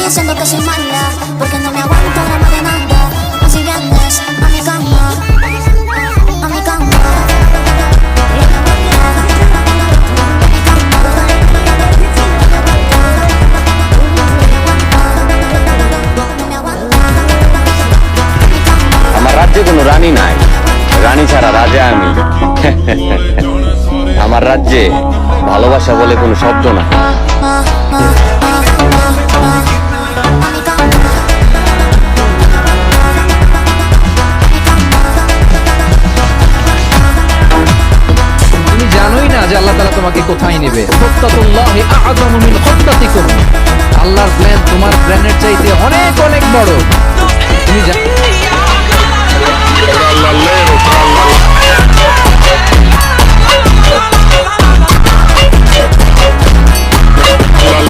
haciendo que soy mala, porque no me aguanto la demanda. Así vienes a mi cama, a mi cama. আমার রাজ্যে কোনো রানী নাই, রানী ছাড়া রাজা আমি। আমার রাজ্যে ভালোবাসা বলে কোনো শব্দ না। তুমি জানোই না যে আল্লাহ তাআলা তোমাকে কোথায় নেবে। খুত্তাতুল্লাহি আ'যামু মিন খুত্তাতিকুম। আল্লাহর প্ল্যান তোমার প্ল্যানের চাইতে অনেক অনেক বড়। তুমি